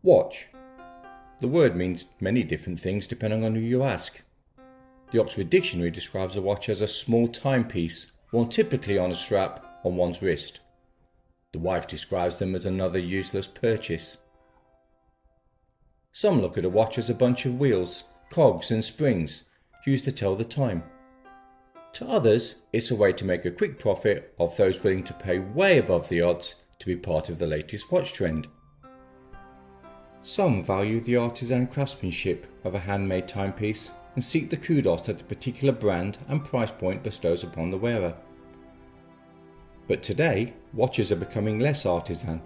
Watch. The word means many different things depending on who you ask. The Oxford Dictionary describes a watch as a small timepiece worn typically on a strap on one's wrist. The wife describes them as another useless purchase. Some look at a watch as a bunch of wheels, cogs and springs used to tell the time. To others, it's a way to make a quick profit off those willing to pay way above the odds to be part of the latest watch trend. Some value the artisan craftsmanship of a handmade timepiece and seek the kudos that a particular brand and price point bestows upon the wearer. But today, watches are becoming less artisan,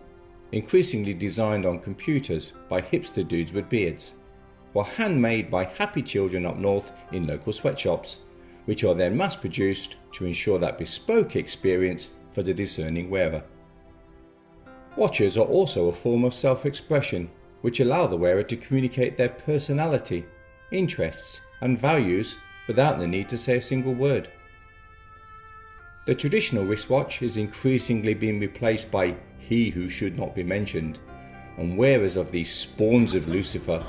increasingly designed on computers by hipster dudes with beards, or handmade by happy children up north in local sweatshops, which are then mass produced to ensure that bespoke experience for the discerning wearer. Watches are also a form of self-expression which allow the wearer to communicate their personality, interests and values without the need to say a single word. The traditional wristwatch is increasingly being replaced by he who should not be mentioned, and wearers of these spawns of Lucifer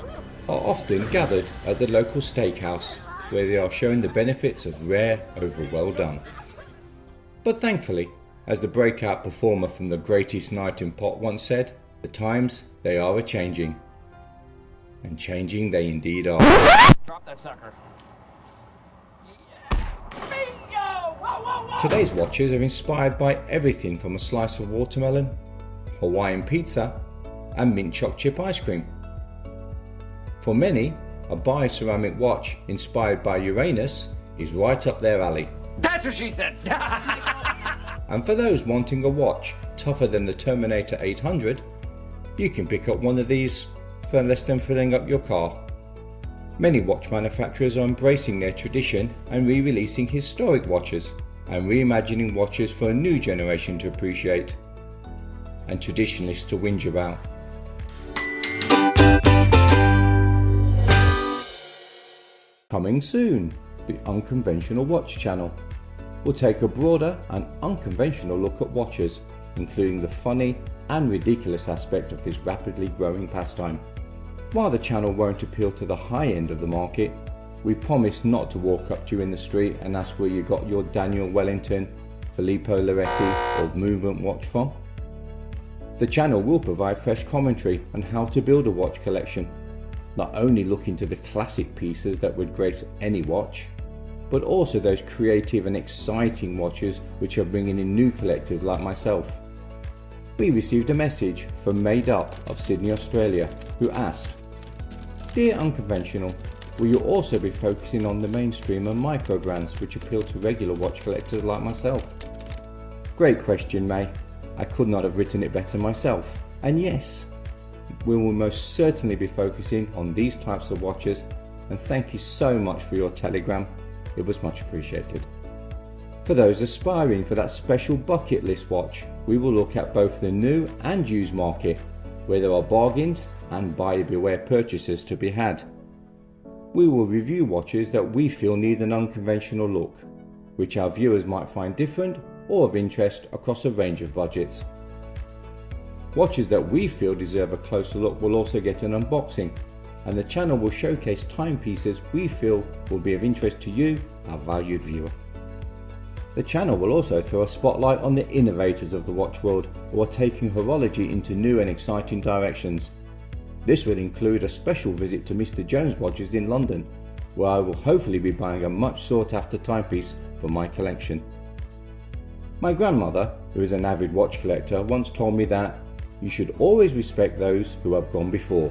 are often gathered at the local steakhouse where they are shown the benefits of rare over well done. But thankfully, as the breakout performer from The Greatest Night in Pot once said, the times they are a-changing. And changing they indeed are. Drop that sucker. Today's watches are inspired by everything from a slice of watermelon, Hawaiian pizza and mint chocolate chip ice cream. For many, a bioceramic watch inspired by Uranus is right up their alley. That's what she said! And for those wanting a watch tougher than the Terminator 800, you can pick up one of these for less than filling up your car. Many watch manufacturers are embracing their tradition and re-releasing historic watches and reimagining watches for a new generation to appreciate and traditionalists to whinge about. Coming soon, the Unconventional Watch channel will take a broader and unconventional look at watches, including the funny and ridiculous aspect of this rapidly growing pastime. While the channel won't appeal to the high end of the market, we promise not to walk up to you in the street and ask where you got your Daniel Wellington, Filippo Loretti or Movement watch from. The channel will provide fresh commentary on how to build a watch collection, not only look into the classic pieces that would grace any watch, but also those creative and exciting watches which are bringing in new collectors like myself. We received a message from Made Up of Sydney, Australia, who asked, "Dear Unconventional, will you also be focusing on the mainstream and micro brands which appeal to regular watch collectors like myself?" Great question, May. I could not have written it better myself. And yes, we will most certainly be focusing on these types of watches, and thank you so much for your telegram. It was much appreciated. For those aspiring for that special bucket list watch, we will look at both the new and used market, where there are bargains and buyer beware purchases to be had. We will review watches that we feel need an unconventional look, which our viewers might find different or of interest across a range of budgets. Watches that we feel deserve a closer look will also get an unboxing, and the channel will showcase timepieces we feel will be of interest to you, our valued viewer. The channel will also throw a spotlight on the innovators of the watch world who are taking horology into new and exciting directions. This will include a special visit to Mr. Jones Watches in London, where I will hopefully be buying a much sought after timepiece for my collection. My grandmother, who is an avid watch collector, once told me that you should always respect those who have gone before.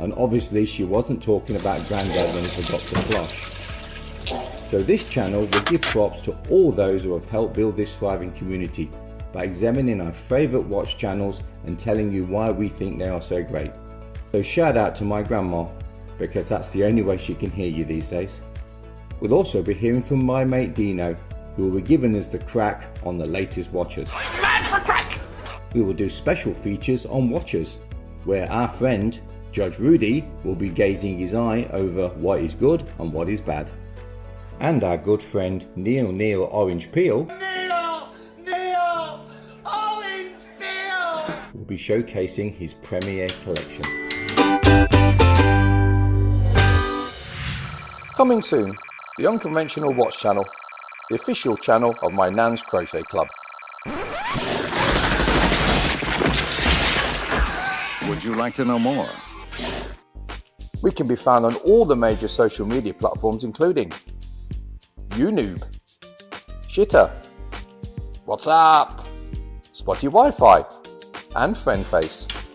And obviously she wasn't talking about Grandad when he forgot to flush. So this channel will give props to all those who have helped build this thriving community by examining our favourite watch channels and telling you why we think they are so great. So shout out to my grandma, because that's the only way she can hear you these days. We'll also be hearing from my mate Dino, who will be giving us the crack on the latest watches. I'm mad for crack! We will do special features on watches, where our friend Judge Rudy will be gazing his eye over what is good and what is bad. And our good friend Neil Orange Peel Neil Orange Peel will be showcasing his premier collection. Coming soon, the Unconventional Watch channel, the official channel of my Nan's Crochet Club. Would you like to know more? We can be found on all the major social media platforms including YouTube, Shitter, WhatsApp, Spotty Wi-Fi and FriendFace.